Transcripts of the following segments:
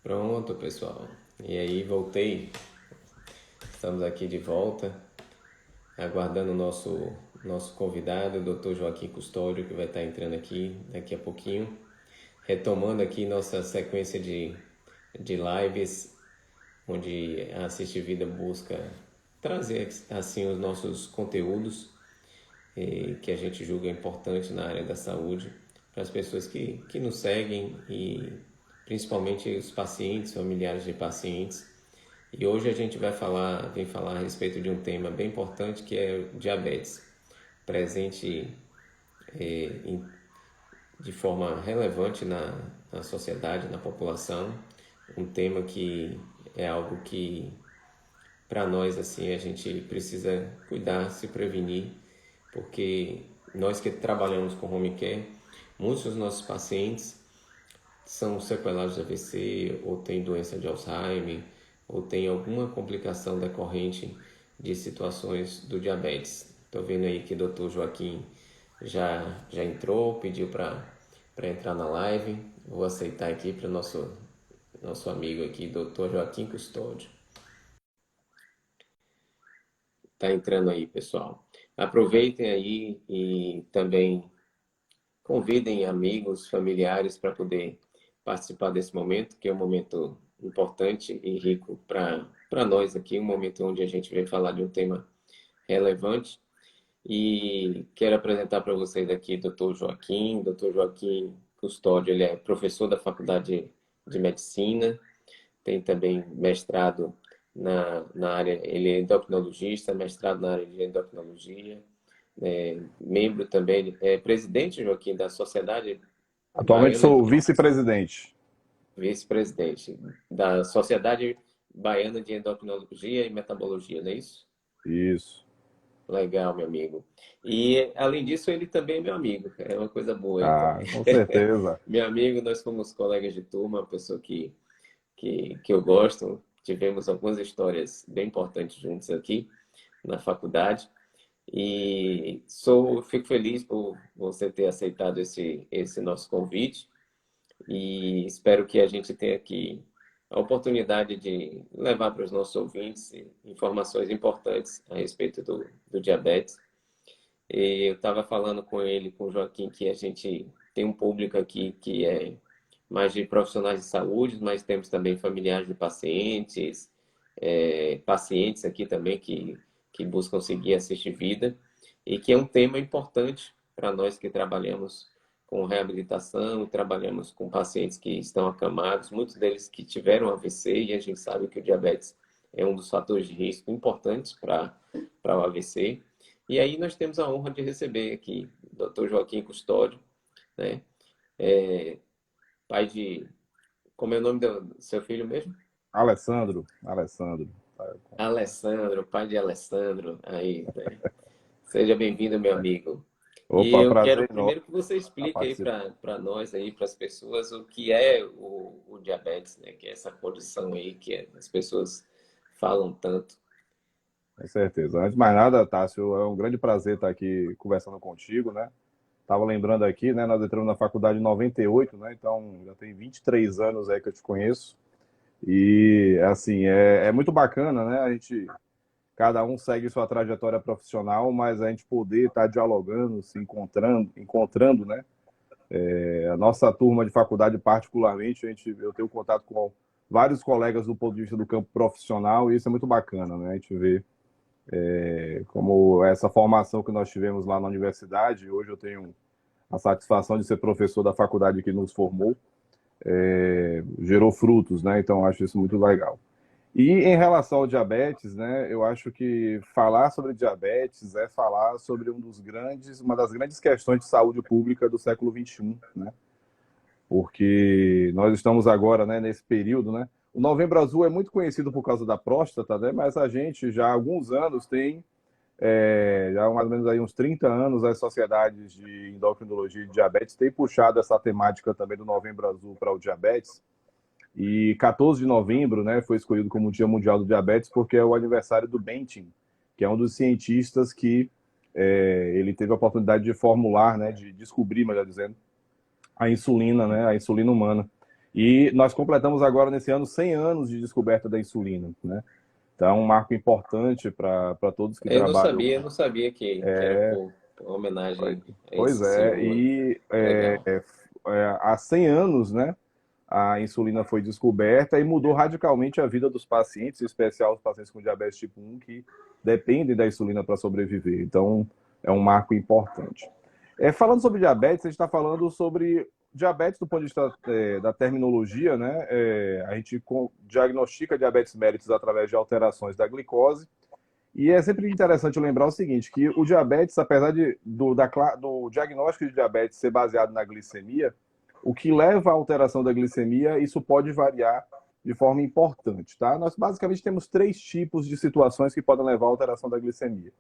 Pronto, pessoal. E aí, voltei. Estamos aqui de volta, aguardando o nosso convidado, o Dr. Joaquim Custódio, que vai estar entrando aqui daqui a pouquinho. Retomando aqui nossa sequência de lives, onde a Assiste Vida busca trazer assim os nossos conteúdos que a gente julga importante na área da saúde para as pessoas que nos seguem e principalmente os pacientes, familiares de pacientes. E hoje a gente vem falar a respeito de um tema bem importante que é o diabetes, presente de forma relevante na sociedade, na população, um tema que é algo que para nós assim a gente precisa cuidar, se prevenir, porque nós que trabalhamos com home care, muitos dos nossos pacientes são sequelados de AVC, ou têm doença de Alzheimer, ou têm alguma complicação decorrente de situações do diabetes. Estou vendo aí que o Dr. Joaquim já entrou, pediu para entrar na live. Vou aceitar aqui para o nosso amigo aqui, Dr. Joaquim Custódio. Está entrando aí, pessoal. Aproveitem aí e também convidem amigos, familiares para poder participar desse momento, que é um momento importante e rico para nós aqui, um momento onde a gente vai falar de um tema relevante. E quero apresentar para vocês aqui o Dr. Joaquim. Dr. Joaquim Custódio, ele é professor da Faculdade de Medicina, tem também mestrado na área, ele é endocrinologista, mestrado na área de endocrinologia, membro também, presidente, Joaquim, da Sociedade Atualmente Baiana sou de vice-presidente. Vice-presidente da Sociedade Baiana de Endocrinologia e Metabologia, não é isso? Isso. Legal, meu amigo. E, além disso, ele também é meu amigo. É uma coisa boa aí Ah, também. com certeza. Meu amigo, nós fomos colegas de turma, uma pessoa que eu gosto. Tivemos algumas histórias bem importantes juntos aqui na faculdade. E fico feliz por você ter aceitado esse nosso convite. E espero que a gente tenha aqui a oportunidade de levar para os nossos ouvintes informações importantes a respeito do diabetes. E eu estava falando com ele, com o Joaquim, que a gente tem um público aqui que é mais de profissionais de saúde, mas temos também familiares de pacientes, pacientes aqui também que buscam seguir assistir vida, e que é um tema importante para nós que trabalhamos com reabilitação, trabalhamos com pacientes que estão acamados, muitos deles que tiveram AVC, e a gente sabe que o diabetes é um dos fatores de risco importantes para o AVC. E aí nós temos a honra de receber aqui o Dr. Joaquim Custódio, né? É, pai de... Como é o nome do seu filho mesmo? Alessandro. Alessandro, pai de Alessandro. Aí, né? Seja bem-vindo, meu amigo. E Opa, eu prazer quero enorme primeiro que você estar explique aí participando. para nós, aí, para as pessoas, o que é o diabetes, né? Que é essa condição aí que as pessoas falam tanto. Com certeza. Antes de mais nada, Tássio, é um grande prazer estar aqui conversando contigo, né? Tava lembrando aqui, né? Nós entramos na faculdade em 98, né? Então já tem 23 anos aí que eu te conheço. E, assim, é muito bacana, né? A gente, cada um segue sua trajetória profissional, mas a gente poder estar dialogando, se encontrando, né? A nossa turma de faculdade, particularmente, eu tenho contato com vários colegas do ponto de vista do campo profissional e isso é muito bacana, né? A gente vê como essa formação que nós tivemos lá na universidade, hoje eu tenho a satisfação de ser professor da faculdade que nos formou, gerou frutos, né? Então eu acho isso muito legal. E em relação ao diabetes, né, eu acho que falar sobre diabetes é falar sobre uma das grandes questões de saúde pública do século XXI, né? Porque nós estamos agora, né, nesse período, né? O Novembro Azul é muito conhecido por causa da próstata, né? Mas a gente já há alguns anos tem, já há mais ou menos aí uns 30 anos, as sociedades de endocrinologia e diabetes têm puxado essa temática também do Novembro Azul para o diabetes. E 14 de novembro, né, foi escolhido como o Dia Mundial do Diabetes porque é o aniversário do Bentin, que é um dos cientistas que ele teve a oportunidade de formular, né, de descobrir, melhor dizendo, a insulina, né, a insulina humana. E nós completamos agora, nesse ano, 100 anos de descoberta da insulina, né? Então, é um marco importante para todos que trabalham. Eu não sabia que era por homenagem a Pois esse é, senhor. e Legal. há 100 anos, né, a insulina foi descoberta e mudou radicalmente a vida dos pacientes, em especial os pacientes com diabetes tipo 1, que dependem da insulina para sobreviver. Então, é um marco importante. Falando sobre diabetes, a gente está falando sobre diabetes do ponto de vista da terminologia, né? A gente diagnostica diabetes mellitus através de alterações da glicose, e é sempre interessante lembrar o seguinte, que o diabetes, apesar do diagnóstico de diabetes ser baseado na glicemia, o que leva à alteração da glicemia, isso pode variar de forma importante, tá? Nós basicamente temos três tipos de situações que podem levar à alteração da glicemia.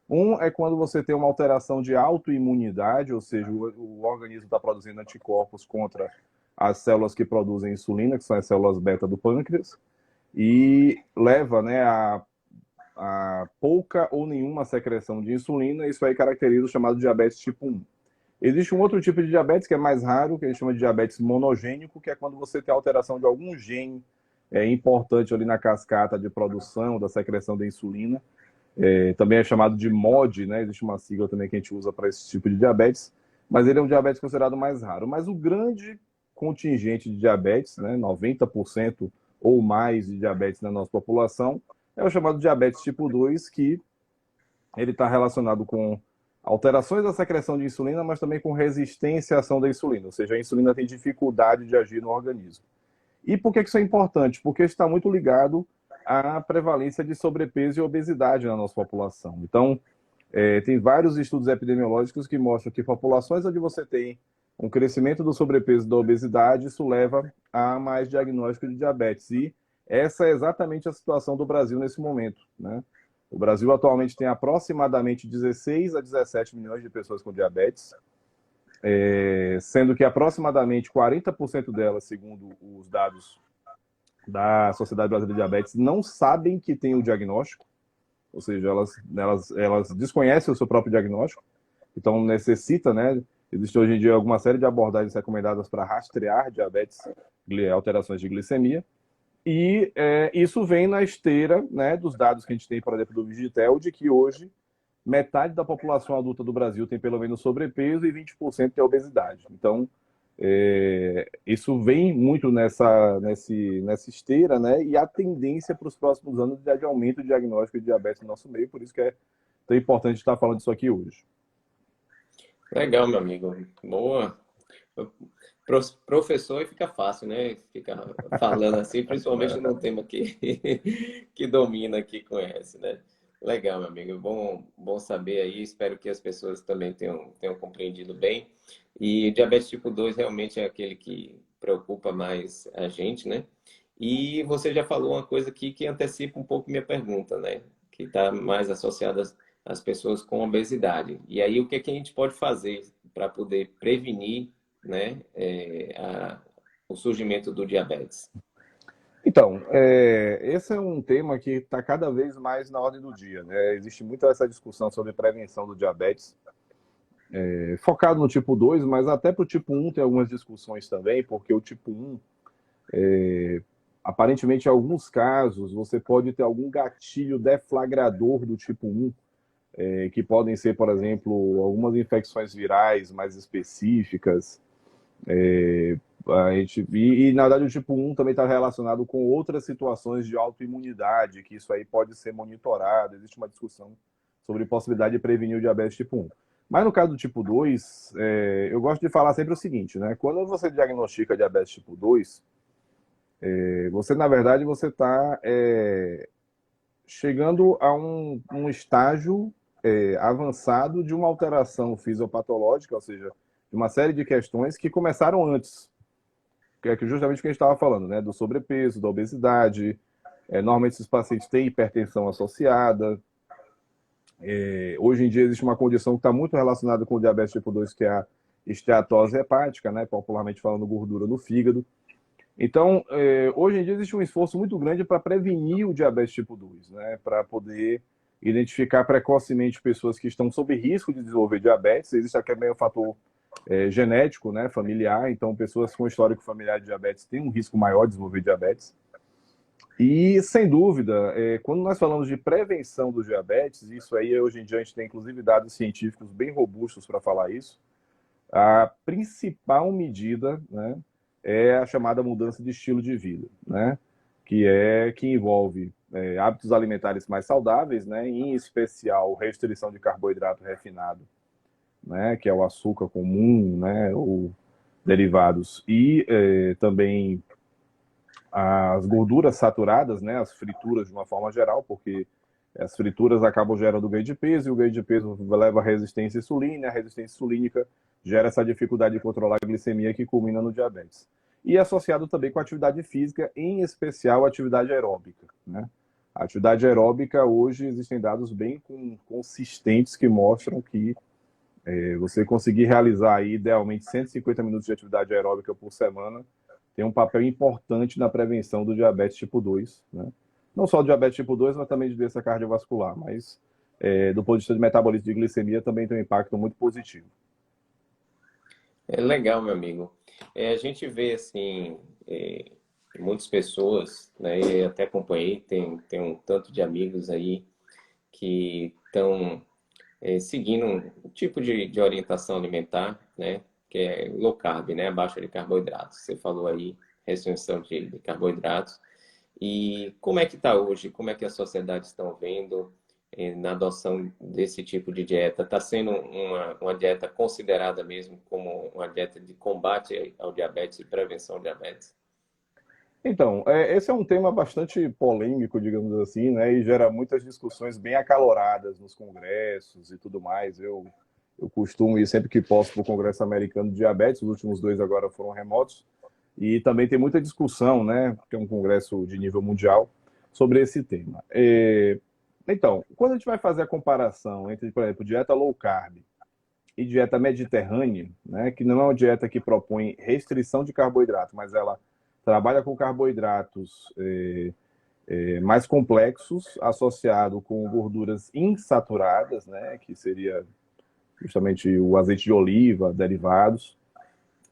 Um é quando você tem uma alteração de autoimunidade, ou seja, o organismo está produzindo anticorpos contra as células que produzem insulina, que são as células beta do pâncreas, e leva, né, a pouca ou nenhuma secreção de insulina. Isso aí caracteriza o chamado diabetes tipo 1. Existe um outro tipo de diabetes que é mais raro, que a gente chama de diabetes monogênico, que é quando você tem alteração de algum gene importante ali na cascata de produção da secreção da insulina. Também é chamado de MOD, né? Existe uma sigla também que a gente usa para esse tipo de diabetes, mas ele é um diabetes considerado mais raro. Mas o grande contingente de diabetes, né, 90% ou mais de diabetes na nossa população, é o chamado diabetes tipo 2, que ele está relacionado com alterações da secreção de insulina, mas também com resistência à ação da insulina, ou seja, a insulina tem dificuldade de agir no organismo. E por que isso é importante? Porque está muito ligado à prevalência de sobrepeso e obesidade na nossa população. Então, tem vários estudos epidemiológicos que mostram que populações onde você tem um crescimento do sobrepeso e da obesidade, isso leva a mais diagnóstico de diabetes. E essa é exatamente a situação do Brasil nesse momento, né? O Brasil atualmente tem aproximadamente 16 a 17 milhões de pessoas com diabetes, sendo que aproximadamente 40% delas, segundo os dados da Sociedade Brasileira de Diabetes, não sabem que tem o diagnóstico, ou seja, elas desconhecem o seu próprio diagnóstico, então necessita, né? Existe hoje em dia alguma série de abordagens recomendadas para rastrear diabetes, alterações de glicemia, e isso vem na esteira, né, dos dados que a gente tem, por exemplo, do Vigitel, de que hoje metade da população adulta do Brasil tem pelo menos sobrepeso e 20% tem obesidade. Então, isso vem muito nessa esteira, né? E a tendência para os próximos anos é de aumento de diagnóstico de diabetes no nosso meio, por isso que é tão importante estar falando disso aqui hoje. Legal, meu amigo. Boa. Professor e fica fácil, né? Fica falando assim, principalmente num tema que domina, que conhece, né? Legal, meu amigo. Bom saber aí. Espero que as pessoas também tenham compreendido bem. E o diabetes tipo 2 realmente é aquele que preocupa mais a gente, né? E você já falou uma coisa aqui que antecipa um pouco minha pergunta, né? Que está mais associada às pessoas com obesidade. E aí, o que é que a gente pode fazer para poder prevenir, né, o surgimento do diabetes? Então, esse é um tema que está cada vez mais na ordem do dia, né? Existe muita essa discussão sobre prevenção do diabetes, focado no tipo 2, mas até para o tipo 1 tem algumas discussões também, porque o tipo 1, aparentemente, em alguns casos, você pode ter algum gatilho deflagrador do tipo 1, que podem ser, por exemplo, algumas infecções virais mais específicas. Na verdade, o tipo 1 também está relacionado com outras situações de autoimunidade, que isso aí pode ser monitorado. Existe uma discussão sobre a possibilidade de prevenir o diabetes tipo 1. Mas no caso do tipo 2, eu gosto de falar sempre o seguinte, né? Quando você diagnostica diabetes tipo 2, você, na verdade, você está chegando a um estágio avançado de uma alteração fisiopatológica, ou seja, de uma série de questões que começaram antes, que é justamente o que a gente estava falando, né? Do sobrepeso, da obesidade. Normalmente esses pacientes têm hipertensão associada. Hoje em dia existe uma condição que está muito relacionada com o diabetes tipo 2, que é a esteatose hepática, né? Popularmente falando, gordura no fígado. Então, hoje em dia existe um esforço muito grande para prevenir o diabetes tipo 2, né? Para poder identificar precocemente pessoas que estão sob risco de desenvolver diabetes. Existe aqui também o fator genético, né, familiar. Então, pessoas com histórico familiar de diabetes têm um risco maior de desenvolver diabetes. E, sem dúvida, quando nós falamos de prevenção do diabetes, isso aí hoje em dia a gente tem inclusive dados científicos bem robustos para falar isso, a principal medida, né, é a chamada mudança de estilo de vida, né, que envolve hábitos alimentares mais saudáveis, né, em especial restrição de carboidrato refinado, né, que é o açúcar comum, né, ou derivados, e também as gorduras saturadas, né, as frituras de uma forma geral, porque as frituras acabam gerando ganho de peso, e o ganho de peso leva à resistência insulina, a resistência insulínica gera essa dificuldade de controlar a glicemia que culmina no diabetes. E associado também com a atividade física, em especial a atividade aeróbica, né? A atividade aeróbica, hoje, existem dados bem consistentes que mostram que você conseguir realizar aí, idealmente 150 minutos de atividade aeróbica por semana tem um papel importante na prevenção do diabetes tipo 2, né? Não só do diabetes tipo 2, mas também de doença cardiovascular, mas do ponto de vista de metabolismo de glicemia também tem um impacto muito positivo. É legal, meu amigo. A gente vê, assim, muitas pessoas, né, e até acompanhei, tem um tanto de amigos aí que estão seguindo um tipo de orientação alimentar, né, que é low carb, né, baixa de carboidratos. Você falou aí, restrição de carboidratos. E como é que está hoje? Como é que as sociedades estão vendo na adoção desse tipo de dieta? Está sendo uma dieta considerada mesmo como uma dieta de combate ao diabetes e prevenção ao diabetes? Então, esse é um tema bastante polêmico, digamos assim, né, e gera muitas discussões bem acaloradas nos congressos e tudo mais. Eu costumo ir sempre que posso para o Congresso Americano de Diabetes, os últimos dois agora foram remotos, e também tem muita discussão, né, que é um congresso de nível mundial, sobre esse tema. Então, quando a gente vai fazer a comparação entre, por exemplo, dieta low carb e dieta mediterrânea, né, que não é uma dieta que propõe restrição de carboidrato, mas ela trabalha com carboidratos mais complexos, associado com gorduras insaturadas, né, que seria justamente o azeite de oliva, derivados,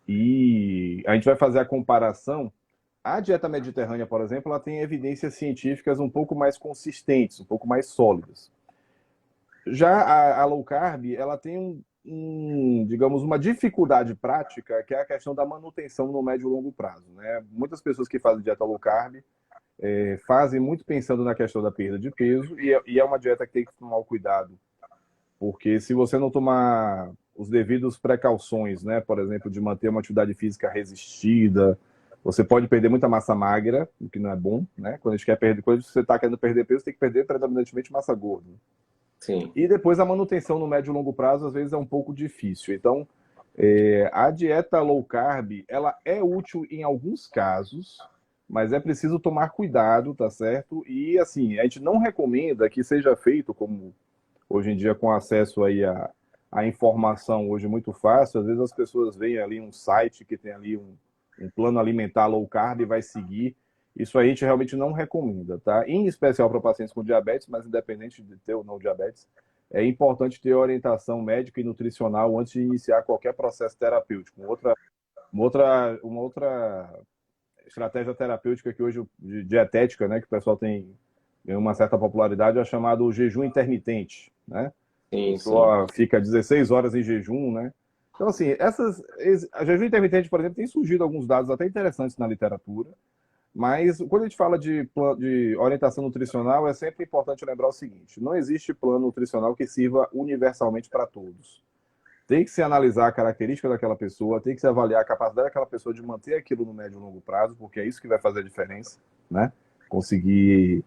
e a gente vai fazer a comparação. A dieta mediterrânea, por exemplo, ela tem evidências científicas um pouco mais consistentes, um pouco mais sólidas. Já a low carb, ela tem digamos, uma dificuldade prática, que é a questão da manutenção no médio e longo prazo, né? Muitas pessoas que fazem dieta low carb fazem muito pensando na questão da perda de peso, e é uma dieta que tem que tomar o cuidado, porque se você não tomar os devidos precauções, né, por exemplo, de manter uma atividade física resistida, você pode perder muita massa magra, o que não é bom, né? Quando a gente quer perder, quando você está querendo perder peso, tem que perder predominantemente massa gorda. Sim. E depois a manutenção no médio e longo prazo, às vezes, é um pouco difícil. Então, a dieta low carb, ela é útil em alguns casos, mas é preciso tomar cuidado, tá certo? E, assim, a gente não recomenda que seja feito, como hoje em dia com acesso aí a informação hoje muito fácil, às vezes as pessoas veem ali um site que tem ali um plano alimentar low carb e vai seguir. Isso aí a gente realmente não recomenda, tá? Em especial para pacientes com diabetes, mas independente de ter ou não diabetes, é importante ter orientação médica e nutricional antes de iniciar qualquer processo terapêutico. Uma outra estratégia terapêutica que hoje, de dietética, né, que o pessoal tem uma certa popularidade, é chamado jejum intermitente, né? A Sim, sim. pessoa fica 16 horas em jejum, né? Então, assim, a jejum intermitente, por exemplo, tem surgido alguns dados até interessantes na literatura, mas quando a gente fala de orientação nutricional, é sempre importante lembrar o seguinte: não existe plano nutricional que sirva universalmente para todos. Tem que se analisar a característica daquela pessoa, tem que se avaliar a capacidade daquela pessoa de manter aquilo no médio e longo prazo, porque é isso que vai fazer a diferença, né? Conseguir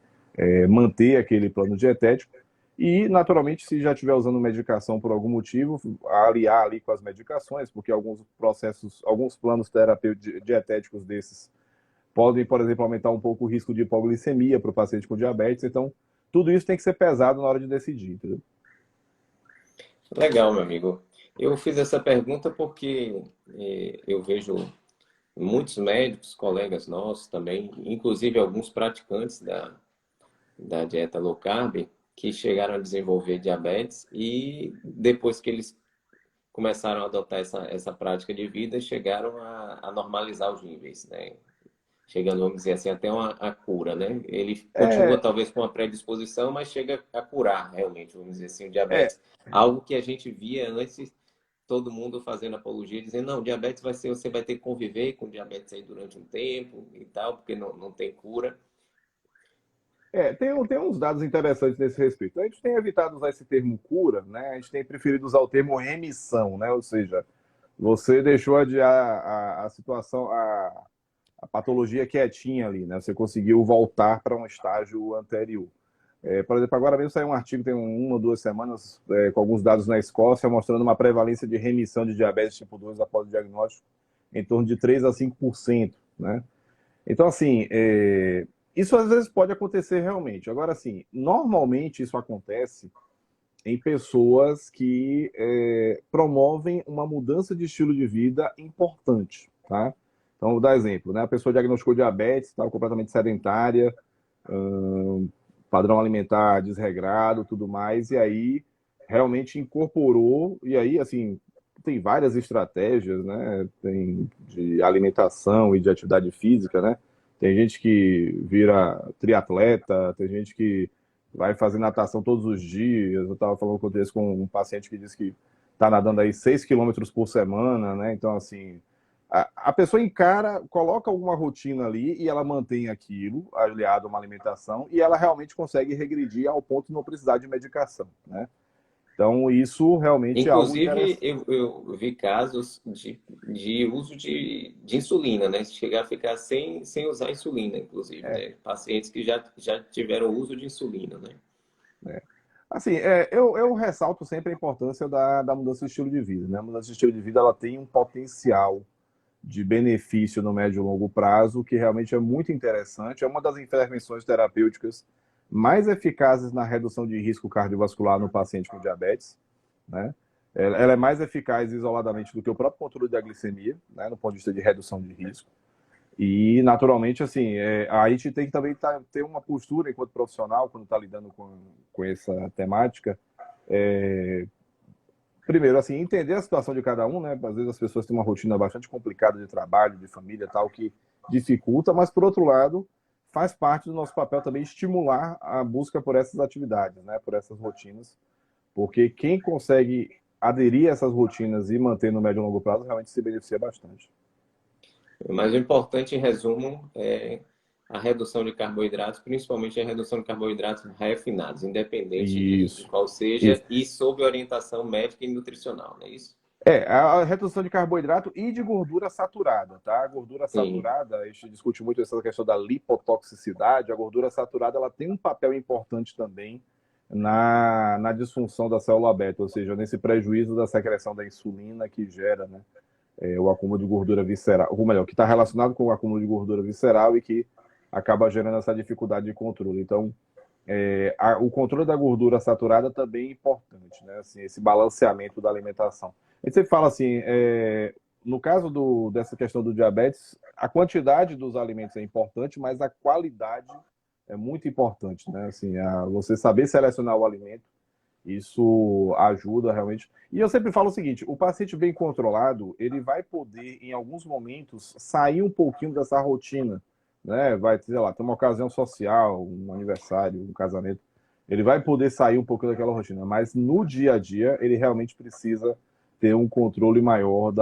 manter aquele plano dietético. E, naturalmente, se já estiver usando medicação por algum motivo, aliar ali com as medicações, porque alguns processos, alguns planos terapêuticos dietéticos desses podem, por exemplo, aumentar um pouco o risco de hipoglicemia para o paciente com diabetes. Então, tudo isso tem que ser pesado na hora de decidir, entendeu? Legal, meu amigo. Eu fiz essa pergunta porque eu vejo muitos médicos, colegas nossos também, inclusive alguns praticantes da dieta low carb, que chegaram a desenvolver diabetes e depois que eles começaram a adotar essa prática de vida, chegaram a normalizar os níveis, né? Chegando, vamos dizer assim, até a cura, né? Ele continua É, talvez com uma predisposição, mas chega a curar realmente, vamos dizer assim, o é, diabetes. Algo que a gente via antes, todo mundo fazendo apologia, dizendo, não, diabetes vai ser, você vai ter que conviver com diabetes aí durante um tempo e tal, porque não tem cura. tem uns dados interessantes nesse respeito. A gente tem evitado usar esse termo cura, né? A gente tem preferido usar o termo remissão, né? Ou seja, você deixou a situação, a patologia quietinha ali, né? Você conseguiu voltar para um estágio anterior. Por exemplo, agora mesmo saiu um artigo, tem uma ou duas semanas, com alguns dados na Escócia, mostrando uma prevalência de remissão de diabetes tipo 2 após o diagnóstico em torno de 3 a 5%, né? Então, assim, isso às vezes pode acontecer realmente. Agora, assim, normalmente isso acontece em pessoas que promovem uma mudança de estilo de vida importante, tá? Então, vou dar exemplo, né? A pessoa diagnosticou diabetes, estava completamente sedentária, padrão alimentar desregrado, tudo mais, e aí realmente incorporou, e aí, assim, tem várias estratégias, né? Tem de alimentação e de atividade física, né? Tem gente que vira triatleta, tem gente que vai fazer natação todos os dias. Eu estava falando com um paciente que disse que está nadando aí 6 quilômetros por semana, né? Então, assim, a pessoa encara, coloca alguma rotina ali e ela mantém aquilo, aliado a uma alimentação, e ela realmente consegue regredir ao ponto de não precisar de medicação, né? Então, isso realmente é algo Inclusive, interessante. eu vi casos de uso de insulina, né? Chegar a ficar sem usar insulina, inclusive, É, né? Pacientes que já tiveram uso de insulina, né? é. Assim, eu ressalto sempre a importância da mudança de estilo de vida, né? A mudança de estilo de vida ela tem um potencial de benefício no médio e longo prazo, que realmente é muito interessante. É uma das intervenções terapêuticas mais eficazes na redução de risco cardiovascular no paciente com diabetes, né? Ela é mais eficaz isoladamente do que o próprio controle da glicemia, né, no ponto de vista de redução de risco. E, naturalmente, assim, a gente tem que também ter uma postura enquanto profissional, quando está lidando com essa temática, primeiro, assim, entender a situação de cada um, né? Às vezes as pessoas têm uma rotina bastante complicada de trabalho, de família, tal, que dificulta, mas por outro lado, faz parte do nosso papel também estimular a busca por essas atividades, né? Por essas rotinas, porque quem consegue aderir a essas rotinas e manter no médio e longo prazo realmente se beneficia bastante. Mas o importante, em resumo, é a redução de carboidratos, principalmente a redução de carboidratos refinados, independente de Isso. qual Isso. seja, e sob orientação médica e nutricional, não é isso? A redução de carboidrato e de gordura saturada, tá? A gordura Sim. saturada, a gente discute muito essa questão da lipotoxicidade. A gordura saturada ela tem um papel importante também na disfunção da célula beta, ou seja, nesse prejuízo da secreção da insulina que gera, né, o acúmulo de gordura visceral, ou melhor, que está relacionado com o acúmulo de gordura visceral e que acaba gerando essa dificuldade de controle. Então, o controle da gordura saturada também é importante, né? Assim, esse balanceamento da alimentação. A gente sempre fala assim, no caso dessa questão do diabetes, a quantidade dos alimentos é importante, mas a qualidade é muito importante, né? Assim, você saber selecionar o alimento, isso ajuda realmente. E eu sempre falo o seguinte, o paciente bem controlado, ele vai poder, em alguns momentos, sair um pouquinho dessa rotina, né? Vai, sei lá, ter uma ocasião social, um aniversário, um casamento. Ele vai poder sair um pouco daquela rotina, mas no dia a dia, ele realmente precisa ter um controle maior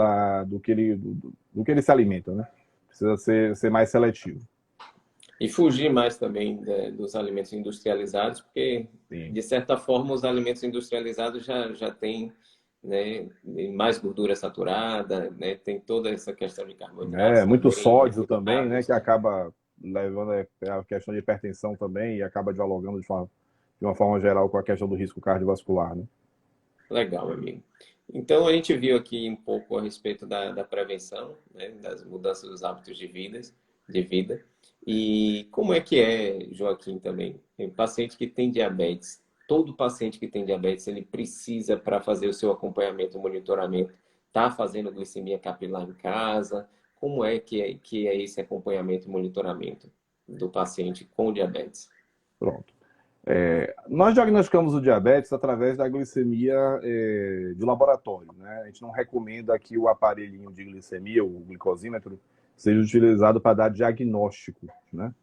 do que ele se alimenta, né? Precisa ser mais seletivo. E fugir mais também dos alimentos industrializados, porque, Sim. de certa forma, os alimentos industrializados já têm, né, mais gordura saturada, né, tem toda essa questão de carboidratos Muito também sódio também, né? refinados. Que acaba levando a questão de hipertensão também e acaba dialogando de uma forma geral com a questão do risco cardiovascular, né? Legal, meu amigo. Então, a gente viu aqui um pouco a respeito da prevenção, né, das mudanças dos hábitos de vida. E como é que é, Joaquim, também? Tem paciente que tem diabetes. Todo paciente que tem diabetes, ele precisa, para fazer o seu acompanhamento, monitoramento, tá fazendo glicemia capilar em casa? Como é que é esse acompanhamento e monitoramento do paciente com diabetes? Pronto. Nós diagnosticamos o diabetes através da glicemia de laboratório, né? A gente não recomenda que o aparelhinho de glicemia, o glicosímetro, seja utilizado para dar diagnóstico, né?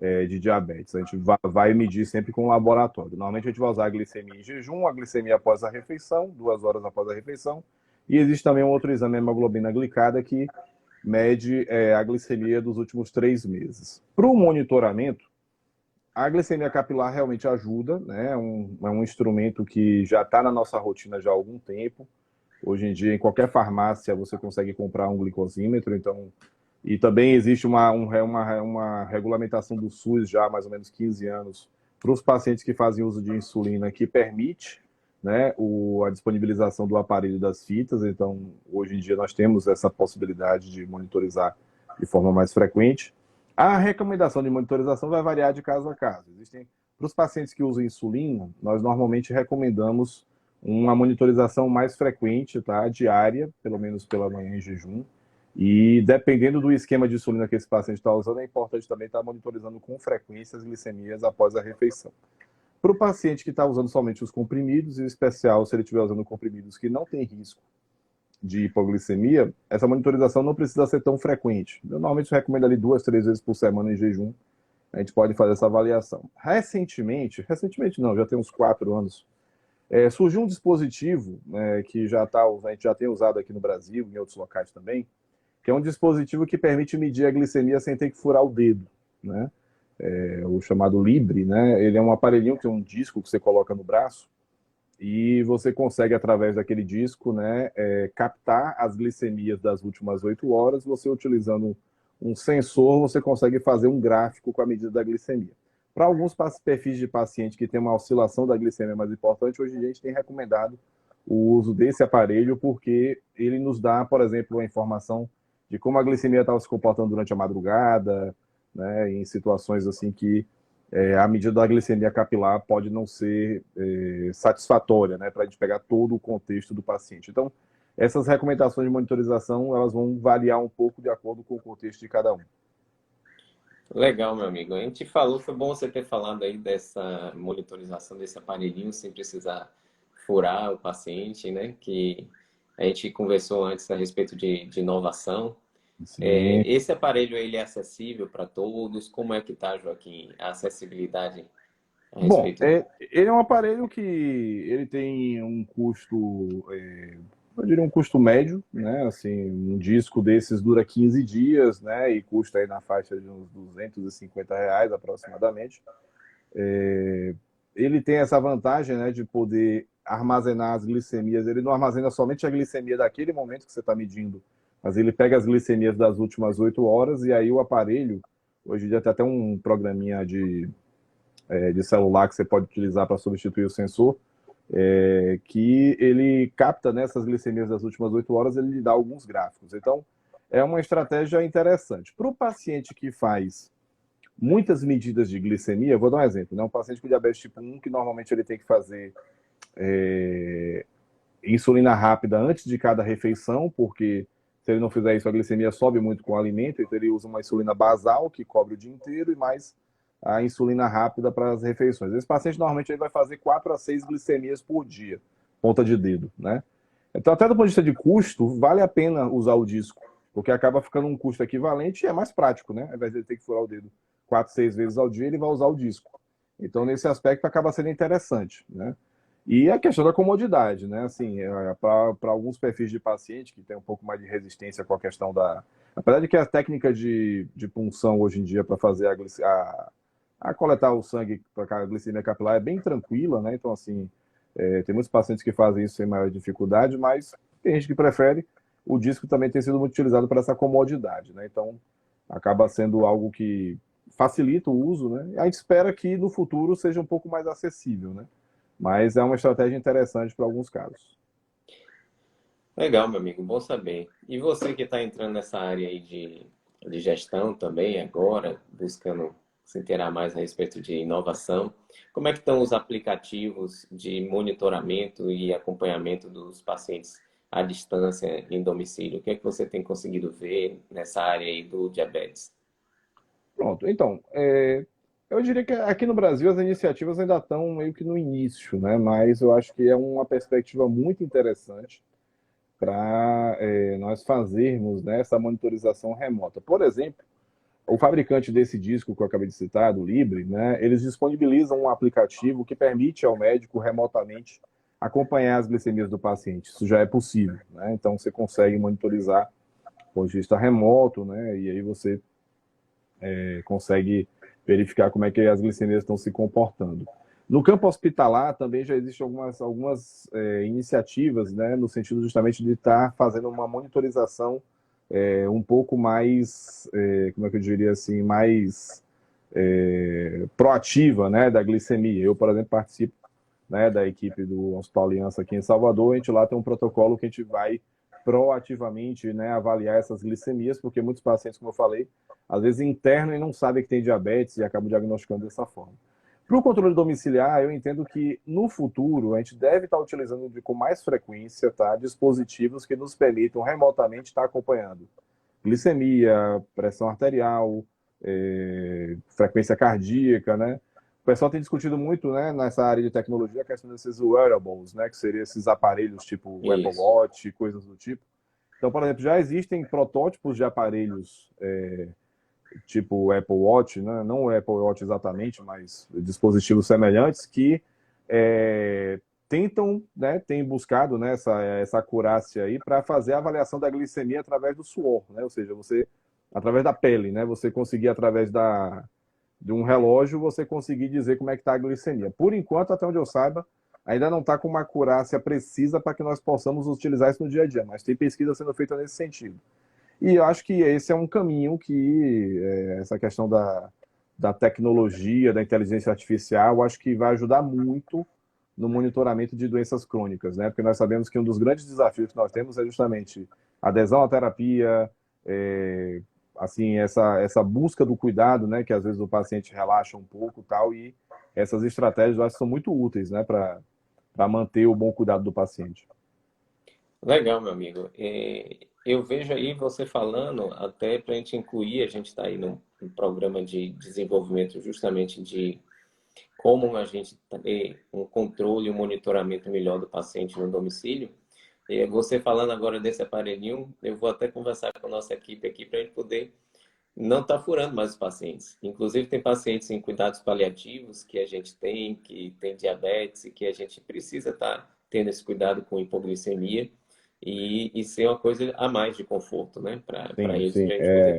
De diabetes. A gente vai medir sempre com o laboratório. Normalmente a gente vai usar a glicemia em jejum, a glicemia após a refeição, 2 horas após a refeição, e existe também um outro exame, a hemoglobina glicada, que mede a glicemia dos últimos 3 meses. Para o monitoramento, a glicemia capilar realmente ajuda, né? É um instrumento que já está na nossa rotina já há algum tempo. Hoje em dia, em qualquer farmácia, você consegue comprar um glicosímetro, então. E também existe uma regulamentação do SUS já há mais ou menos 15 anos para os pacientes que fazem uso de insulina, que permite, né, a disponibilização do aparelho das fitas. Então, hoje em dia, nós temos essa possibilidade de monitorizar de forma mais frequente. A recomendação de monitorização vai variar de caso a caso. Para os pacientes que usam insulina, nós normalmente recomendamos uma monitorização mais frequente, tá? Diária, pelo menos pela manhã em jejum. E dependendo do esquema de insulina que esse paciente está usando, é importante também estar monitorizando com frequência as glicemias após a refeição. Para o paciente que está usando somente os comprimidos, em especial se ele estiver usando comprimidos que não tem risco de hipoglicemia, essa monitorização não precisa ser tão frequente. Eu normalmente recomendo ali 2, 3 vezes por semana em jejum. A gente pode fazer essa avaliação. Recentemente não, já tem uns 4 anos, surgiu um dispositivo que a gente já tem usado aqui no Brasil, em outros locais também, que é um dispositivo que permite medir a glicemia sem ter que furar o dedo, né? O chamado Libre, né? Ele é um aparelhinho que tem um disco que você coloca no braço e você consegue, através daquele disco, né, captar as glicemias das últimas 8 horas. Você utilizando um sensor, você consegue fazer um gráfico com a medida da glicemia. Para alguns perfis de paciente que tem uma oscilação da glicemia mais importante, hoje em dia a gente tem recomendado o uso desse aparelho, porque ele nos dá, por exemplo, a informação de como a glicemia estava se comportando durante a madrugada, né, em situações assim que a medida da glicemia capilar pode não ser satisfatória, né, para a gente pegar todo o contexto do paciente. Então, essas recomendações de monitorização, elas vão variar um pouco de acordo com o contexto de cada um. Legal, meu amigo. A gente falou, foi bom você ter falado aí dessa monitorização desse aparelhinho sem precisar furar o paciente, né? Que a gente conversou antes a respeito de inovação. Sim. Esse aparelho, ele é acessível para todos? Como é que tá, Joaquim, a acessibilidade a Bom, respeito? ele é um aparelho que ele tem um custo, eu diria um custo médio, né? Assim, um disco desses dura 15 dias, né? E custa aí na faixa de uns R$ 250 aproximadamente. Ele tem essa vantagem, né, de poder armazenar as glicemias. Ele não armazena somente a glicemia daquele momento que você está medindo, mas ele pega as glicemias das últimas 8 horas e aí o aparelho, hoje em dia tem até um programinha de celular que você pode utilizar para substituir o sensor, que ele capta nessas glicemias das últimas 8 horas, ele lhe dá alguns gráficos. Então, é uma estratégia interessante. Para o paciente que faz muitas medidas de glicemia, vou dar um exemplo, né? Um paciente com diabetes tipo 1, que normalmente ele tem que fazer insulina rápida antes de cada refeição, porque se ele não fizer isso, a glicemia sobe muito com o alimento, então ele usa uma insulina basal, que cobre o dia inteiro, e mais a insulina rápida para as refeições. Esse paciente normalmente ele vai fazer 4 a 6 glicemias por dia, ponta de dedo, né? Então, até do ponto de vista de custo, vale a pena usar o disco, porque acaba ficando um custo equivalente e é mais prático, né? Ao invés de ele ter que furar o dedo 4, 6 vezes ao dia, ele vai usar o disco. Então, nesse aspecto, acaba sendo interessante, né? E a questão da comodidade, né? Assim, para alguns perfis de paciente que tem um pouco mais de resistência com a questão da. Apesar de que a técnica de punção hoje em dia para fazer a coletar o sangue para a glicemia capilar é bem tranquila, né? Então, assim, tem muitos pacientes que fazem isso sem maior dificuldade, mas tem gente que prefere. O disco também tem sido muito utilizado para essa comodidade, né? Então, acaba sendo algo que facilita o uso, né? A gente espera que no futuro seja um pouco mais acessível, né? Mas é uma estratégia interessante para alguns casos. Legal, meu amigo, bom saber. E você que está entrando nessa área aí de gestão também agora, buscando se inteirar mais a respeito de inovação, como é que estão os aplicativos de monitoramento e acompanhamento dos pacientes à distância em domicílio? O que é que você tem conseguido ver nessa área aí do diabetes? Pronto, então, Eu diria que aqui no Brasil as iniciativas ainda estão meio que no início, né? Mas eu acho que é uma perspectiva muito interessante para nós fazermos, né, essa monitorização remota. Por exemplo, o fabricante desse disco que eu acabei de citar, do Libre, né, eles disponibilizam um aplicativo que permite ao médico remotamente acompanhar as glicemias do paciente. Isso já é possível, né? Então você consegue monitorizar do ponto de vista remoto, né? E aí você consegue verificar como é que as glicemias estão se comportando. No campo hospitalar também já existem algumas iniciativas, né, no sentido justamente de estar fazendo uma monitorização um pouco mais, como é que eu diria assim, mais proativa, né, da glicemia. Eu, por exemplo, participo, né, da equipe do Hospital Aliança aqui em Salvador. A gente lá tem um protocolo que a gente vai proativamente, né, avaliar essas glicemias, porque muitos pacientes, como eu falei, às vezes internam e não sabem que tem diabetes e acabam diagnosticando dessa forma. Para o controle domiciliar, eu entendo que no futuro a gente deve estar utilizando com mais frequência, tá, dispositivos que nos permitam remotamente estar acompanhando glicemia, pressão arterial, frequência cardíaca, né? O pessoal tem discutido muito, né, nessa área de tecnologia a questão desses wearables, né, que seriam esses aparelhos tipo o Apple Isso. Watch, coisas do tipo. Então, por exemplo, já existem protótipos de aparelhos tipo o Apple Watch, né? Não o Apple Watch exatamente, mas dispositivos semelhantes que tentam, né, têm buscado, né, essa acurácia aí para fazer a avaliação da glicemia através do suor, né? Ou seja, você através da pele, né? Você conseguir através de um relógio você conseguir dizer como é que está a glicemia. Por enquanto, até onde eu saiba, ainda não está com uma acurácia precisa para que nós possamos utilizar isso no dia a dia, mas tem pesquisa sendo feita nesse sentido. E eu acho que esse é um caminho que essa questão da tecnologia, da inteligência artificial, eu acho que vai ajudar muito no monitoramento de doenças crônicas, né? Porque nós sabemos que um dos grandes desafios que nós temos é justamente a adesão à terapia, assim, essa busca do cuidado, né? Que às vezes o paciente relaxa um pouco, tal, e essas estratégias eu acho que são muito úteis, né? Para manter o bom cuidado do paciente. Legal, meu amigo. Eu vejo aí você falando, até para a gente incluir, a gente está aí num programa de desenvolvimento justamente de como a gente ter um controle e um monitoramento melhor do paciente no domicílio. Você falando agora desse aparelhinho, eu vou até conversar com a nossa equipe aqui para a gente poder não estar furando mais os pacientes. Inclusive, tem pacientes em cuidados paliativos que a gente tem, que tem diabetes e que a gente precisa estar tendo esse cuidado com hipoglicemia e ser uma coisa a mais de conforto, né? Para Sim, eles, sim. para a gente poder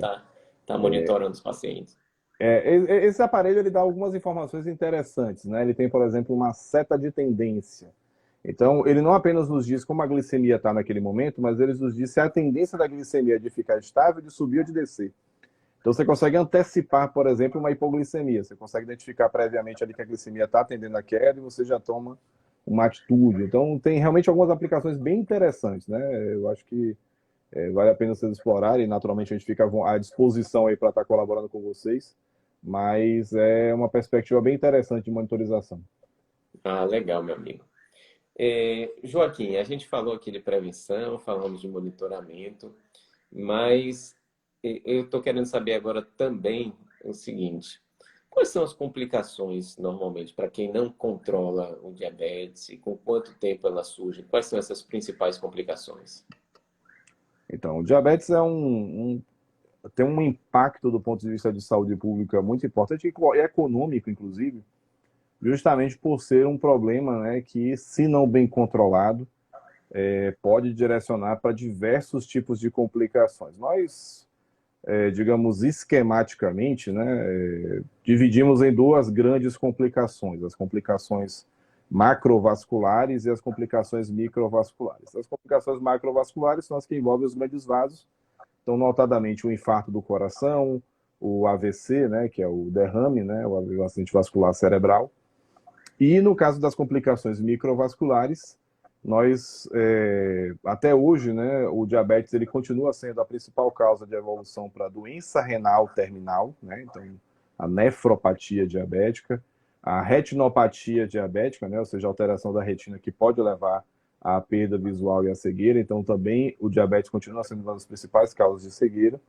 estar monitorando os pacientes. Esse aparelho ele dá algumas informações interessantes, né? Ele tem, por exemplo, uma seta de tendência. Então, ele não apenas nos diz como a glicemia está naquele momento, mas ele nos diz se a tendência da glicemia é de ficar estável, de subir ou de descer. Então, você consegue antecipar, por exemplo, uma hipoglicemia. Você consegue identificar previamente ali que a glicemia está tendendo a queda e você já toma uma atitude. Então, tem realmente algumas aplicações bem interessantes, né? Eu acho que vale a pena vocês explorarem. Naturalmente, a gente fica à disposição aí para estar colaborando com vocês, mas é uma perspectiva bem interessante de monitorização. Ah, legal, meu amigo. Joaquim, a gente falou aqui de prevenção, falamos de monitoramento, mas eu estou querendo saber agora também o seguinte: quais são as complicações normalmente para quem não controla o diabetes e com quanto tempo ela surge? Quais são essas principais complicações? Então, o diabetes tem um impacto do ponto de vista de saúde pública muito importante e econômico, inclusive, justamente por ser um problema, né, que, se não bem controlado, pode direcionar para diversos tipos de complicações. Nós, digamos, esquematicamente, né, dividimos em duas grandes complicações: as complicações macrovasculares e as complicações microvasculares. As complicações macrovasculares são as que envolvem os grandes vasos, então, notadamente, o infarto do coração, o AVC, né, que é o derrame, né, o acidente vascular cerebral. E no caso das complicações microvasculares, nós, até hoje, né, o diabetes ele continua sendo a principal causa de evolução para doença renal terminal, né, então a nefropatia diabética, a retinopatia diabética, né, ou seja, a alteração da retina que pode levar à perda visual e à cegueira, então também o diabetes continua sendo uma das principais causas de cegueira.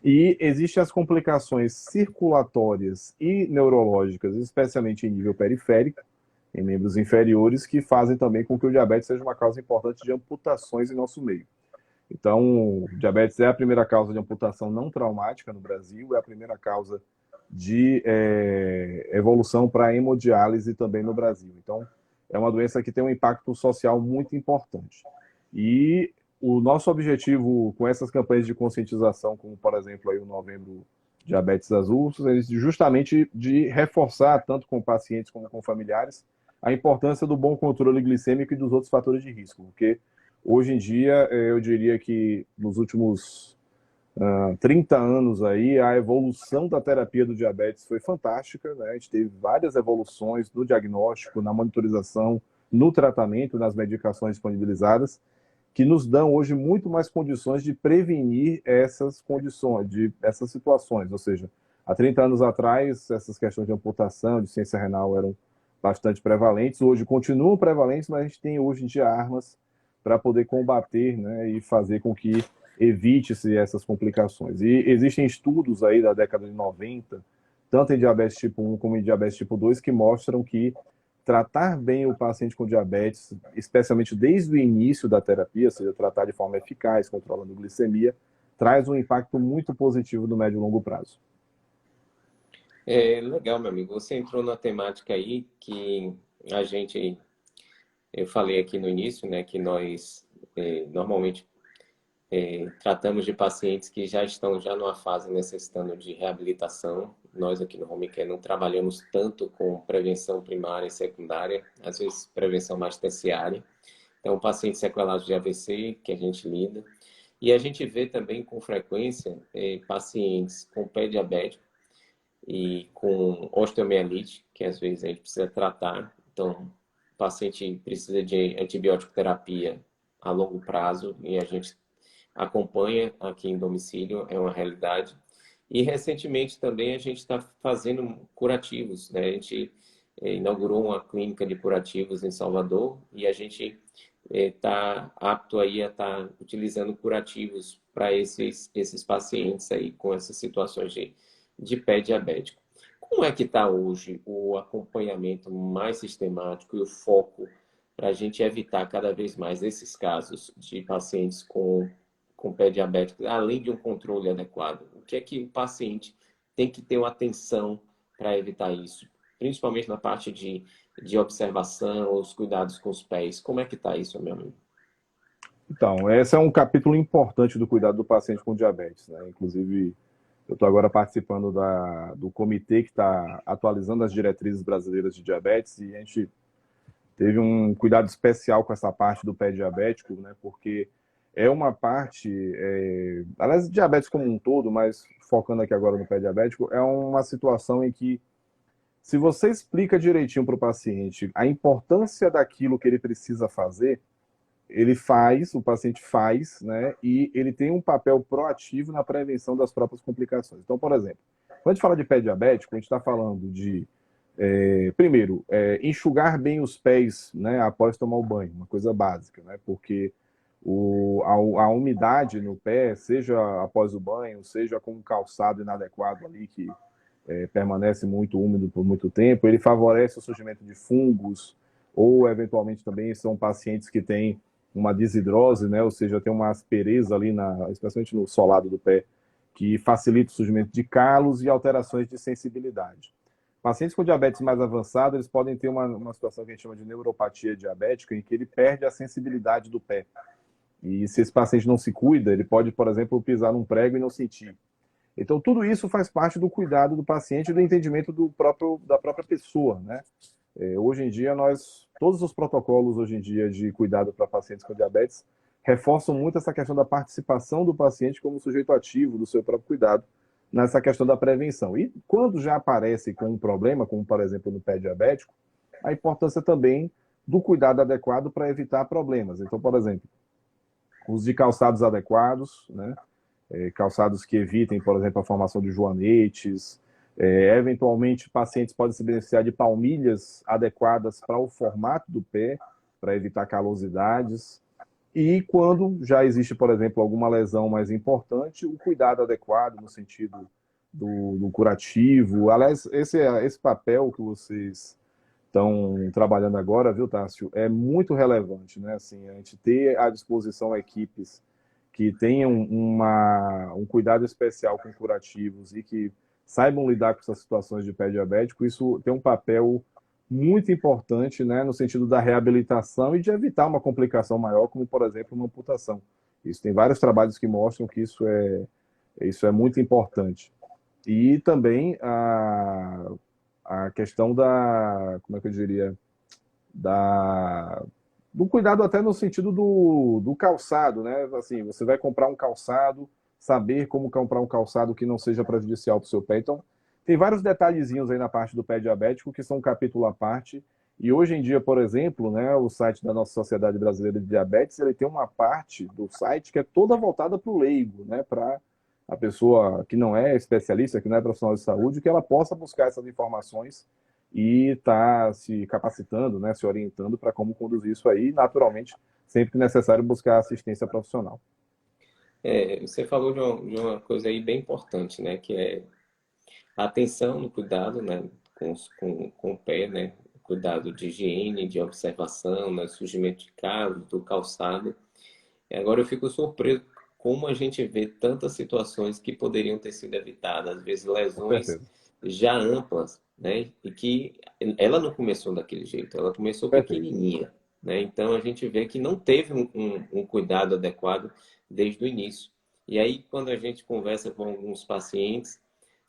E existem as complicações circulatórias e neurológicas, especialmente em nível periférico, em membros inferiores, que fazem também com que o diabetes seja uma causa importante de amputações em nosso meio. Então, o diabetes é a primeira causa de amputação não traumática no Brasil, é a primeira causa de evolução para hemodiálise também no Brasil. Então, é uma doença que tem um impacto social muito importante. E o nosso objetivo com essas campanhas de conscientização, como por exemplo aí o Novembro Diabetes Azul, é justamente de reforçar, tanto com pacientes como com familiares, a importância do bom controle glicêmico e dos outros fatores de risco, porque hoje em dia eu diria que nos últimos 30 anos aí, a evolução da terapia do diabetes foi fantástica, né? A gente teve várias evoluções no diagnóstico, na monitorização, no tratamento, nas medicações disponibilizadas, que nos dão hoje muito mais condições de prevenir essas condições, essas situações. Ou seja, há 30 anos atrás, essas questões de amputação, de ciência renal eram bastante prevalentes, hoje continuam prevalentes, mas a gente tem hoje em dia armas para poder combater, né, e fazer com que evite-se essas complicações. E existem estudos aí da década de 90, tanto em diabetes tipo 1 como em diabetes tipo 2, que mostram que tratar bem o paciente com diabetes, especialmente desde o início da terapia, ou seja, tratar de forma eficaz, controlando a glicemia, traz um impacto muito positivo no médio e longo prazo. Legal, meu amigo. Você entrou na temática aí que a gente, eu falei aqui no início, né, que nós normalmente tratamos de pacientes que já estão já numa fase necessitando de reabilitação. Nós aqui no Home Care não trabalhamos tanto com prevenção primária e secundária, às vezes prevenção mais terciária. Então, pacientes sequelados de AVC que a gente lida. E a gente vê também com frequência pacientes com pé diabético e com osteomielite, que às vezes a gente precisa tratar. Então, o paciente precisa de antibiótico terapia a longo prazo e a gente acompanha aqui em domicílio, é uma realidade. E recentemente também a gente está fazendo curativos, né? A gente inaugurou uma clínica de curativos em Salvador e a gente está apto aí a estar utilizando curativos para esses pacientes aí com essas situações de pé diabético. Como é que está hoje o acompanhamento mais sistemático e o foco para a gente evitar cada vez mais esses casos de pacientes com pé diabético, além de um controle adequado? O que é que o paciente tem que ter uma atenção para evitar isso? Principalmente na parte de observação, os cuidados com os pés. Como é que está isso, meu amigo? Então, esse é um capítulo importante do cuidado do paciente com diabetes, né? Inclusive, eu estou agora participando do comitê que está atualizando as diretrizes brasileiras de diabetes e a gente teve um cuidado especial com essa parte do pé diabético, né? Porque é uma parte, aliás, diabetes como um todo, mas focando aqui agora no pé diabético, é uma situação em que, se você explica direitinho para o paciente a importância daquilo que ele precisa fazer, ele faz, o paciente faz, né? E ele tem um papel proativo na prevenção das próprias complicações. Então, por exemplo, quando a gente fala de pé diabético, a gente está falando de primeiro, enxugar bem os pés, né, após tomar o banho, uma coisa básica, né, porque a umidade no pé, seja após o banho, seja com um calçado inadequado ali, que permanece muito úmido por muito tempo, ele favorece o surgimento de fungos, ou eventualmente também são pacientes que têm uma desidrose, né, ou seja, tem uma aspereza ali, especialmente no solado do pé, que facilita o surgimento de calos e alterações de sensibilidade. Pacientes com diabetes mais avançado, eles podem ter uma situação que a gente chama de neuropatia diabética, em que ele perde a sensibilidade do pé. E se esse paciente não se cuida, ele pode, por exemplo, pisar num prego e não sentir. Então, tudo isso faz parte do cuidado do paciente e do entendimento da própria pessoa, né? Hoje em dia, todos os protocolos hoje em dia de cuidado para pacientes com diabetes reforçam muito essa questão da participação do paciente como sujeito ativo do seu próprio cuidado nessa questão da prevenção. E quando já aparece com um problema, como por exemplo no pé diabético, a importância também do cuidado adequado para evitar problemas. Então, por exemplo, uso de calçados adequados, né? Calçados que evitem, por exemplo, a formação de joanetes. Eventualmente, pacientes podem se beneficiar de palmilhas adequadas para o formato do pé, para evitar calosidades. E quando já existe, por exemplo, alguma lesão mais importante, o cuidado adequado no sentido do curativo. Aliás, esse papel que vocês estão trabalhando agora, viu, Tássio, é muito relevante, né? Assim, a gente ter à disposição equipes que tenham um cuidado especial com curativos e que saibam lidar com essas situações de pé diabético, isso tem um papel muito importante, né, no sentido da reabilitação e de evitar uma complicação maior, como, por exemplo, uma amputação. Isso tem vários trabalhos que mostram que isso é muito importante. E também a questão como é que eu diria, da, do cuidado até no sentido do calçado, né? Assim, você vai comprar um calçado, saber como comprar um calçado que não seja prejudicial para o seu pé. Então, tem vários detalhezinhos aí na parte do pé diabético que são um capítulo à parte. E hoje em dia, por exemplo, né, o site da nossa Sociedade Brasileira de Diabetes, ele tem uma parte do site que é toda voltada para o leigo, né, para a pessoa que não é especialista, que não é profissional de saúde, que ela possa buscar essas informações e está se capacitando, né, se orientando para como conduzir isso aí, naturalmente, sempre que necessário buscar assistência profissional. Você falou de uma coisa aí bem importante, né? Que é a atenção no cuidado, né? Com o pé, né? Cuidado de higiene, de observação, né? Surgimento de casos, do calçado. E agora eu fico surpreso como a gente vê tantas situações que poderiam ter sido evitadas, às vezes Com lesões certeza. já amplas, né? E que ela não começou daquele jeito, ela começou Perfeito. pequenininha, né? Então a gente vê que não teve um cuidado adequado desde o início. E aí, quando a gente conversa com alguns pacientes,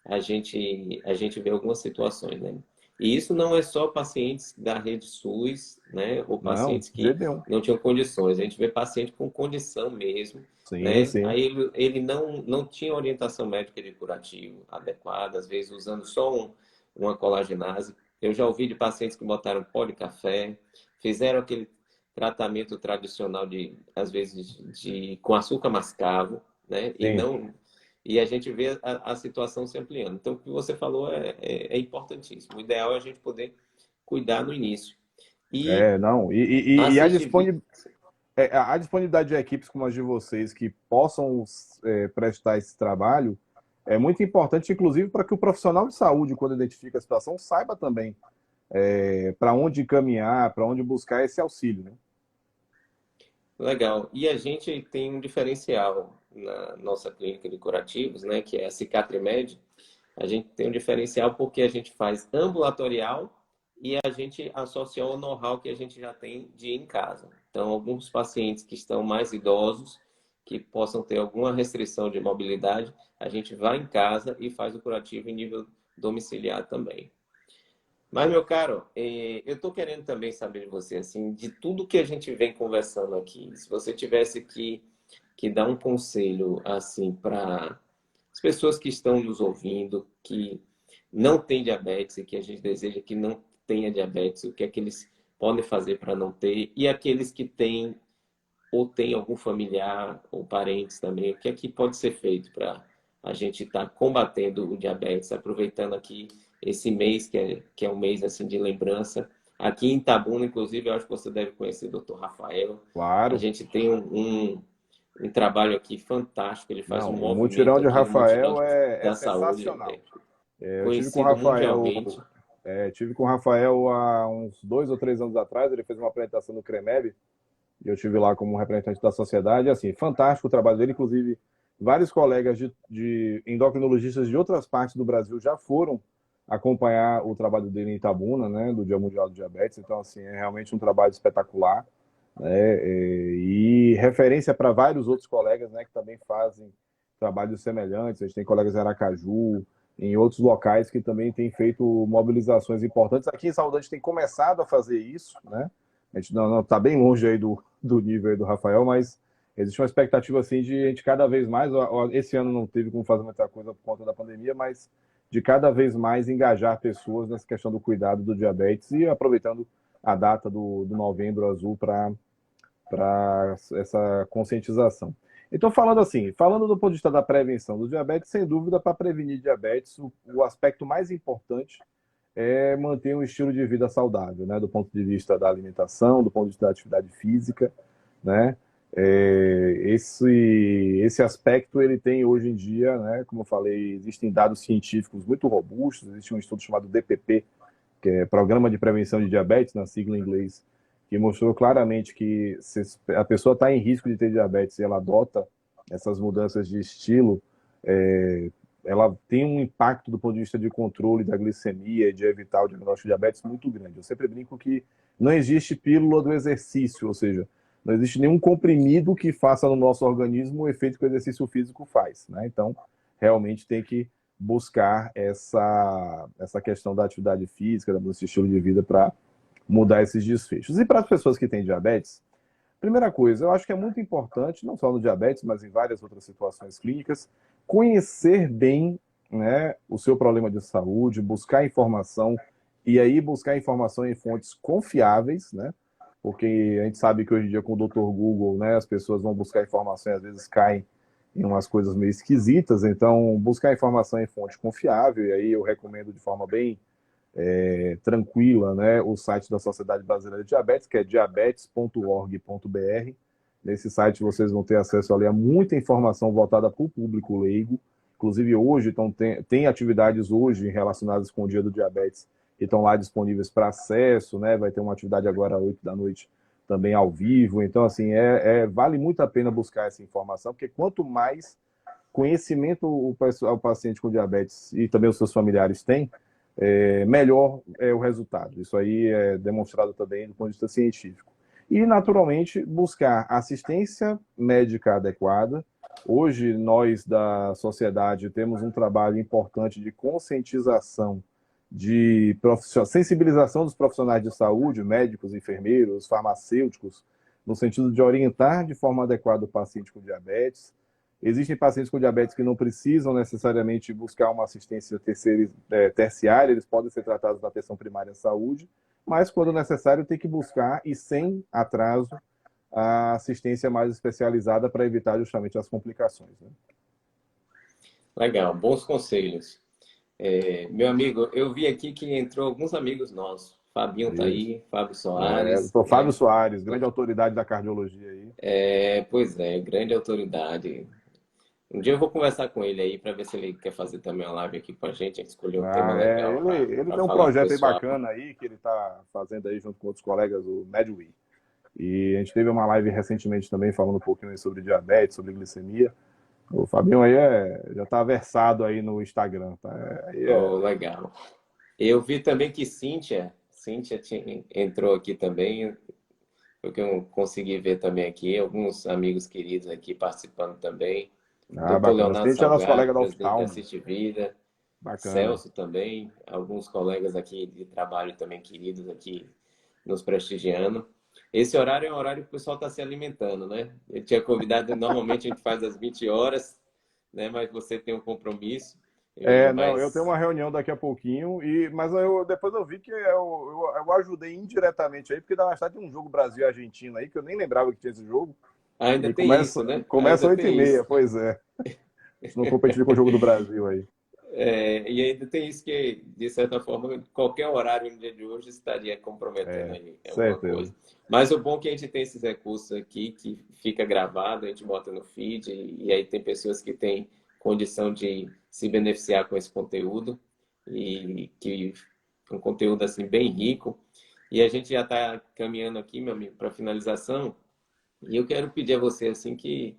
a gente vê algumas situações, né? E isso não é só pacientes da rede SUS, né? Ou Não, pacientes de que jeito nenhum. não tinham condições. A gente vê paciente com condição mesmo, Sim, né? sim. Aí ele não tinha orientação médica de curativo adequada, às vezes usando só uma colagenase. Eu já ouvi de pacientes que botaram pó de café, fizeram aquele tratamento tradicional às vezes, com açúcar mascavo, né? Sim. E a gente vê a situação se ampliando. Então, o que você falou é importantíssimo. O ideal é a gente poder cuidar no início. E Não. E assistir vídeo. a disponibilidade de equipes como as de vocês que possam prestar esse trabalho é muito importante, inclusive, para que o profissional de saúde, quando identifica a situação, saiba também para onde caminhar, para onde buscar esse auxílio, né? Legal. E a gente tem um diferencial na nossa clínica de curativos, né, que é a Cicatrimed. A gente tem um diferencial porque a gente faz ambulatorial e a gente associa ao know-how que a gente já tem de ir em casa. Então, alguns pacientes que estão mais idosos, que possam ter alguma restrição de mobilidade, a gente vai em casa e faz o curativo em nível domiciliar também. Mas, meu caro, eu estou querendo também saber de você, assim, de tudo que a gente vem conversando aqui. Se você tivesse que dar um conselho, assim, para as pessoas que estão nos ouvindo, que não têm diabetes e que a gente deseja que não tenha diabetes, o que é que eles podem fazer para não ter, e aqueles que têm ou têm algum familiar ou parentes também, o que é que pode ser feito para a gente estar combatendo o diabetes, aproveitando aqui esse mês, que é um mês assim de lembrança. Aqui em Itabuna, inclusive, eu acho que você deve conhecer o Dr. Rafael. A Claro. gente tem um trabalho aqui fantástico, ele faz Não, um o mutirão movimento de aqui, o mutirão Rafael é da saúde, sensacional. Eu tive com o conhecido Rafael, mundialmente. tive com o Rafael há uns 2 ou 3 anos atrás. Ele fez uma apresentação no CREMEB e eu tive lá como representante da sociedade. Assim, fantástico o trabalho dele. Inclusive, vários colegas de endocrinologistas de outras partes do Brasil já foram acompanhar o trabalho dele em Itabuna, né, do Dia Mundial do Diabetes. Então, assim, é realmente um trabalho espetacular, né, e referência para vários outros colegas, né, que também fazem trabalhos semelhantes. A gente tem colegas em Aracaju, em outros locais que também têm feito mobilizações importantes. Aqui em Salvador a gente tem começado a fazer isso, né? A gente não está bem longe aí do nível aí do Rafael, mas existe uma expectativa assim de a gente cada vez mais, esse ano não teve como fazer muita coisa por conta da pandemia, mas de cada vez mais engajar pessoas nessa questão do cuidado do diabetes e aproveitando a data do Novembro Azul para essa conscientização. Então, falando assim, falando do ponto de vista da prevenção do diabetes, sem dúvida, para prevenir diabetes, o aspecto mais importante é manter um estilo de vida saudável, né? Do ponto de vista da alimentação, do ponto de vista da atividade física, né? Esse aspecto ele tem hoje em dia, né, como eu falei, existem dados científicos muito robustos, existe um estudo chamado DPP, que é Programa de Prevenção de Diabetes, na sigla em inglês, que mostrou claramente que se a pessoa está em risco de ter diabetes e ela adota essas mudanças de estilo, é, ela tem um impacto do ponto de vista de controle da glicemia, de evitar o diagnóstico de diabetes muito grande. Eu sempre brinco que não existe pílula do exercício, ou seja, não existe nenhum comprimido que faça no nosso organismo o efeito que o exercício físico faz, né? Então, realmente tem que buscar essa questão da atividade física, da mudança de estilo de vida para mudar esses desfechos. E para as pessoas que têm diabetes, primeira coisa, eu acho que é muito importante, não só no diabetes, mas em várias outras situações clínicas, conhecer bem, né, o seu problema de saúde, buscar informação, e aí buscar informação em fontes confiáveis, né? Porque a gente sabe que hoje em dia com o Dr. Google, né, as pessoas vão buscar informação e às vezes caem em umas coisas meio esquisitas, então buscar informação em fonte confiável, e aí eu recomendo de forma bem tranquila, né, o site da Sociedade Brasileira de Diabetes, que é diabetes.org.br. Nesse site vocês vão ter acesso ali a muita informação voltada para o público leigo. Inclusive hoje tem atividades hoje relacionadas com o Dia do Diabetes que estão lá disponíveis para acesso, né? Vai ter uma atividade agora às 8 da noite também ao vivo. Então, assim, vale muito a pena buscar essa informação, porque quanto mais conhecimento o paciente com diabetes e também os seus familiares têm, melhor é o resultado. Isso aí é demonstrado também do ponto de vista científico. E, naturalmente, buscar assistência médica adequada. Hoje, nós da sociedade temos um trabalho importante de conscientização, de sensibilização dos profissionais de saúde, médicos, enfermeiros, farmacêuticos, no sentido de orientar de forma adequada o paciente com diabetes. Existem pacientes com diabetes que não precisam necessariamente buscar uma assistência terciária, eles podem ser tratados na atenção primária de saúde, mas quando necessário tem que buscar, e sem atraso, a assistência mais especializada para evitar justamente as complicações, né? Legal, bons conselhos. Meu amigo, eu vi aqui que entrou alguns amigos nossos. Fabinho tá Isso. aí, Fábio Soares, Doutor Fábio né? Soares, grande autoridade da cardiologia aí. Pois é, grande autoridade. Um dia eu vou conversar com ele aí para ver se ele quer fazer também uma live aqui com a gente escolher um tema legal Ele para tem um falar pro projeto aí pessoal. bacana aí, que ele está fazendo aí junto com outros colegas, o MedWe. E a gente teve uma live recentemente também falando um pouquinho aí sobre diabetes, sobre glicemia. O Fabinho aí já está versado aí no Instagram, tá? Oh, legal. Eu vi também que Cíntia entrou aqui também, porque eu consegui ver também aqui, alguns amigos queridos aqui participando também. Doutor Bacana. Leonardo Sente é nosso Salgado, colega da presidente da Oftalmo. Assiste Vida. Bacana. Celso também, alguns colegas aqui de trabalho também queridos aqui nos prestigiando. Esse horário é um horário que o pessoal está se alimentando, né? Eu tinha convidado, normalmente a gente faz às 20 horas, né? Mas você tem um compromisso. Não, eu tenho Mas uma reunião daqui a pouquinho, mas depois eu vi que eu ajudei indiretamente aí, porque da mais tarde tem um jogo Brasil e Argentina aí, que eu nem lembrava que tinha esse jogo. ainda E tem isso, né? começa Ainda às tem 8h30, isso. pois é. Se não competir com o jogo do Brasil aí. E ainda tem isso que, de certa forma, qualquer horário no dia de hoje estaria comprometendo aí alguma Certeza. coisa. Mas o bom é que a gente tem esses recursos aqui que fica gravado, a gente bota no feed e aí tem pessoas que têm condição de se beneficiar com esse conteúdo e que um conteúdo assim bem rico. E a gente já está caminhando aqui, meu amigo, para finalização. E eu quero pedir a você assim que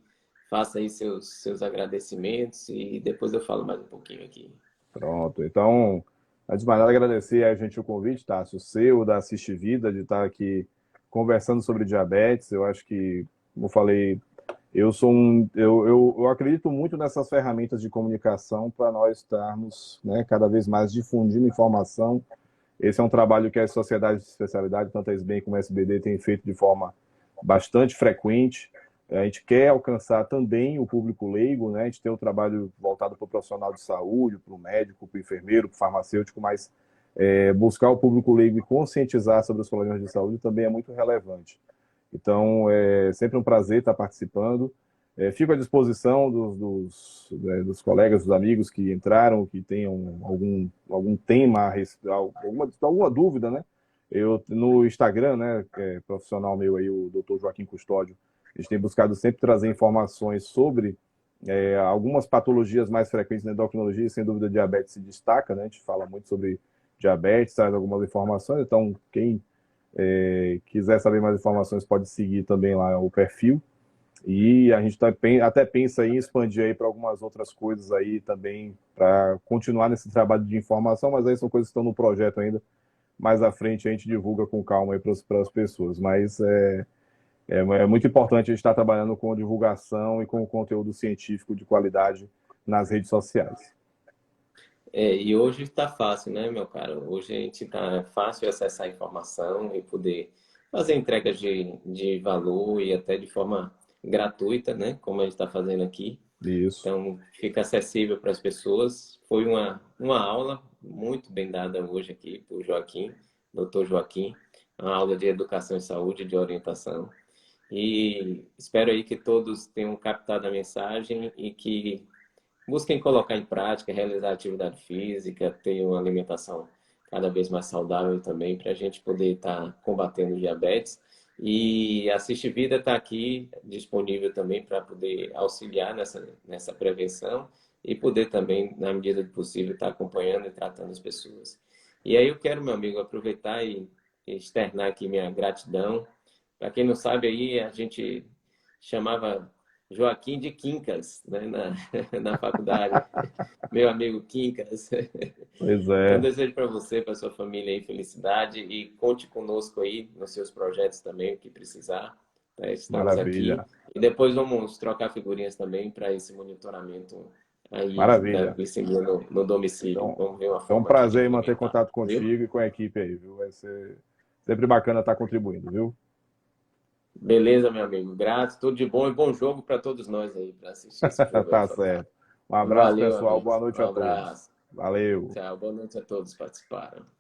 faça aí seus agradecimentos e depois eu falo mais um pouquinho aqui. Pronto. Então, antes de mais nada, agradecer a gente o convite, Tássio, seu, da Assiste Vida, de estar aqui conversando sobre diabetes. Eu acho que, como eu falei, eu acredito muito nessas ferramentas de comunicação para nós estarmos, né, cada vez mais difundindo informação. Esse é um trabalho que as sociedades de especialidade, tanto a SBEM como a SBD, têm feito de forma bastante frequente. A gente quer alcançar também o público leigo, né? A gente tem o trabalho voltado para o profissional de saúde, para o médico, para o enfermeiro, para o farmacêutico, mas buscar o público leigo e conscientizar sobre os problemas de saúde também é muito relevante. Então, é sempre um prazer estar participando. Fico à disposição dos colegas, dos amigos que entraram, que tenham algum tema, alguma dúvida, né? Eu, no Instagram, né, profissional meu aí, o Dr. Joaquim Custódio, A gente tem buscado sempre trazer informações sobre algumas patologias mais frequentes na endocrinologia, e sem dúvida diabetes se destaca, né? A gente fala muito sobre diabetes, traz algumas informações, então quem quiser saber mais informações pode seguir também lá o perfil. E a gente até pensa em expandir aí para algumas outras coisas aí também, para continuar nesse trabalho de informação, mas aí são coisas que estão no projeto ainda. Mais à frente a gente divulga com calma aí para as pessoas. Mas é muito importante a gente estar trabalhando com divulgação e com conteúdo científico de qualidade nas redes sociais. E hoje está fácil, né, meu caro? Hoje a gente está fácil acessar a informação e poder fazer entregas de valor e até de forma gratuita, né, como a gente está fazendo aqui. Isso. Então, fica acessível para as pessoas. Foi uma aula muito bem dada hoje aqui por Joaquim, doutor Joaquim, uma aula de educação e saúde, de orientação. E espero aí que todos tenham captado a mensagem e que busquem colocar em prática, realizar atividade física, ter uma alimentação cada vez mais saudável também, para a gente poder estar combatendo o diabetes. E a Assiste Vida está aqui disponível também para poder auxiliar nessa prevenção e poder também, na medida do possível, estar acompanhando e tratando as pessoas. E aí eu quero, meu amigo, aproveitar e externar aqui minha gratidão. Para quem não sabe aí, a gente chamava Joaquim de Quincas, né, na faculdade. Meu amigo Quincas. Pois Então, é, desejo para você, para sua família aí, felicidade e conte conosco aí nos seus projetos também, o que precisar. Tá? Estamos aqui. maravilha, E depois vamos trocar figurinhas também para esse monitoramento aí da maravilha. glicemia no domicílio. Então, Vamos ver uma é um forma aqui de prazer em manter implementar, contato viu? contigo e com a equipe aí, viu? Vai ser sempre bacana estar contribuindo, viu? Beleza, meu amigo. Grato, tudo de bom e bom jogo para todos nós aí, para assistir esse jogo aí Tá fantástico. certo. Um abraço, Valeu, pessoal. amigo. Boa Um noite a todos. abraço. Valeu. Tchau. Boa noite a todos que participaram.